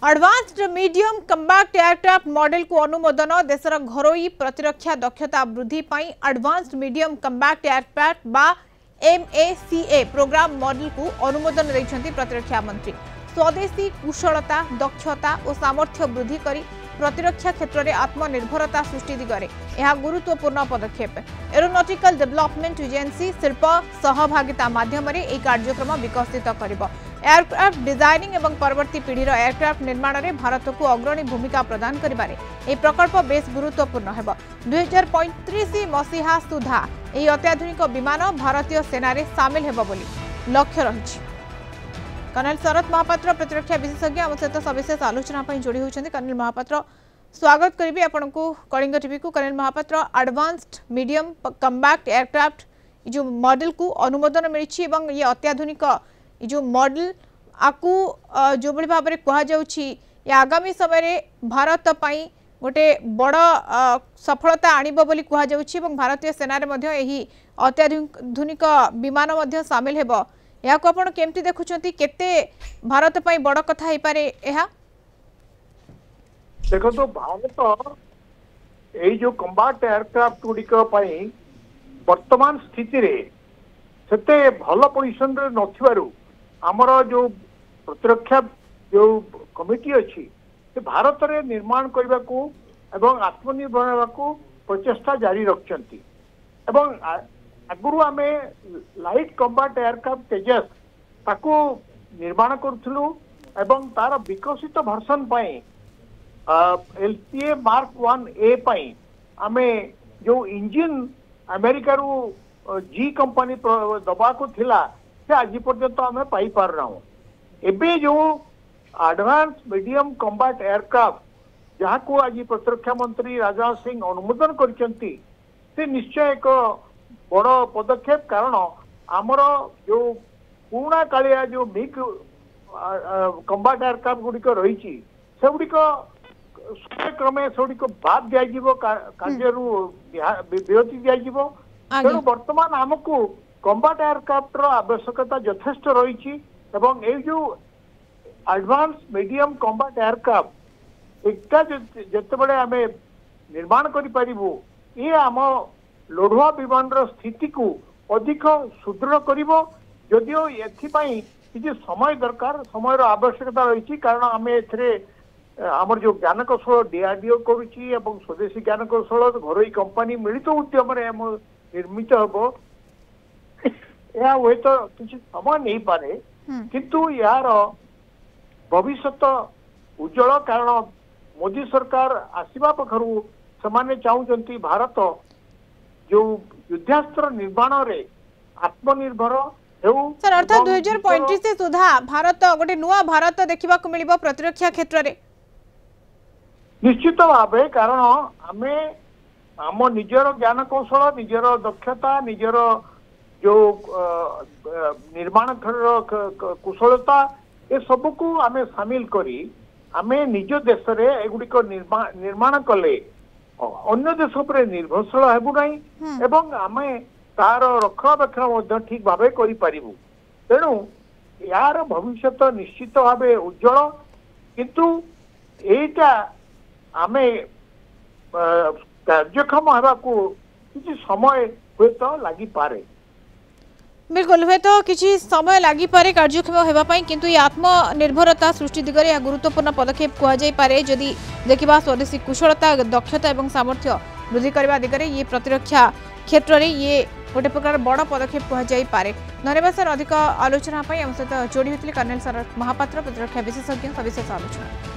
Advanced medium combat aircraft model को अनुमोदन देशर घरोई प्रतिरक्षा दक्षता वृद्धि पाई एडवांस्ड मीडियम कम्बैक्ट एयरक्राफ्ट बा MACA प्रोग्राम मॉडल को अनुमोदन देइछंती प्रतिरक्षा मंत्री। स्वदेशी कुशलता दक्षता और सामर्थ्य वृद्धि करी प्रतिरक्षा क्षेत्र में आत्मनिर्भरता सृष्टि दिगरे यह गुरुत्वपूर्ण पदक्षेप। एरोनॉटिकल डेवलपमेंट एजेंसी शिल्प सहभागिता माध्यम कार्यक्रम विकसित करिबो। एयरक्राफ्ट डिजाइनिंग एवं परवर्ती पीढ़ीर एयरक्राफ्ट निर्माण में भारत को अग्रणी भूमिका प्रदान करिबारे यह प्रकल्प बेस गुरुत्वपूर्ण हेबो। 2035 मसीहा सुधा यह अत्याधुनिक विमान भारतीय सेना सामिल हेबो बोली लक्ष्य रही। कर्नल शरद महापात्र प्रतिरक्षा विशेषज्ञ आम सहित सविशेष आलोचना जोड़ी होती। कर्नल महापात्र स्वागत करी आपण को कलिंग टीवी को। Colonel Mahapatra advanced medium combat aircraft जो मॉडल को अनुमोदन मिली ये अत्याधुनिक जो मॉडल आपको जो बड़ी भाव में कहुच्छी आगामी समय भारत पाई गोटे बड़ सफलता आणिबो बोली कहुच्छी भारतीय सेना यही अत्याधुनिक विमान सामिल हेबो या को आपण केमती देखुछंती केते भारत पई बड़ कथा हे पारे एहा देखो तो भारत एई जो कम्बैक्ट एयरक्राफ्ट गुडिक पई वर्तमान स्थिति रे सेते भलो पोजीशन रे नथिबारु हमर जो प्रतिरक्षा जो कमिटी अछि से भारत रे निर्माण करबा को एवं आत्मनिर्भर होबा को प्रचेष्टा जारी रखचंती एवं आगुरु आमे लाइट कम्बैक्ट एयरक्राफ्ट तेजस ताको निर्माण करथलु एवं तार विकसित वर्जन पई LCA Mark 1A पई आमे जो इंजिन अमेरिका रु जी कंपनी दबा को थिला से आज पर्यंत आमे पाई पार रहा एबे जो एडवांस मीडियम कम्बैक्ट एयरक्राफ्ट जहाँ को आज प्रतिरक्षा मंत्री राजनाथ सिंह अनुमोदन करचंती से निश्चय एक बड़ पदक्षेप। कारण आमर जो पुराणा कालिया जो मिग कम्बैक्ट एयरक्राफ्ट गुड़िक रही से गुड़िक क्रमे से गुड़िक बाद दिज्व कार्य विरति दिज्व तेणु बर्तमान आमको कम्बैक्ट एयरक्राफ्ट आवश्यकता यथेष्ट रही एवं ये जो एडवांस मीडियम कम्बैक्ट एयरक्राफ्ट एकटा जिते बड़े आम निर्माण करूँ ये आम लड़ुआ विमान स्थिति को अधिक सुदृढ़ करिवो जदियो एथिपाई किछि समय दरकार समय आवश्यकता रही। कारण आम एथिरे आमर जो ज्ञान कौशल DRDO करुच्ची एवं स्वदेशी ज्ञान कौशल घरोई कंपनी मिलित उद्यम निर्मित हम यह हुए तो किसी समय नहीं पारे किंतु यार भविष्यत उज्जवल। कारण मोदी सरकार आसवा पखरु से चाहते भारत जो युद्धास्त्र निर्माण रे आत्मनिर्भर सर अर्थात 2035 सुधा भारत गोटे नुआ भारत देखा मिलिबो प्रतिरक्षा क्षेत्र रे निश्चित भाव। कारण आमे आम निजर ज्ञान कौशल निजर दक्षता निजर जो निर्माण कुशलता ये सब को आमे शामिल करी आमे निज देश रे एगुड़िक निर्माण कले अन्य देश पर निर्भरशील हेबु नहीं एवं आमे तार रक्षणाबेक्षण ठीक भाव करूँ। तेणु यार भविष्यत निश्चित भाव उज्जवल किंतु एटा आमे कार्यक्षम होगा किसी समय हुए तो लगी पारे बिल्कुल हुए तो किसी समय लगी पारे कार्यक्षम होगापाई किंतु ये आत्मनिर्भरता सृष्टि दिगरे यह गुरुत्वपूर्ण पदक्षेप कहुई जदि देखा स्वदेशी कुशलता दक्षता और सामर्थ्य वृद्धि करने दिगरे ये प्रतिरक्षा क्षेत्र में ये गोटे प्रकार बड़ पदक्षेप कहुई। धन्यवाद सर अधिक आलोचना आम सहित जोड़ी होते कर्नल शरद महापात्र प्रतिरक्षा विशेषज्ञ सविशेष आलोचना।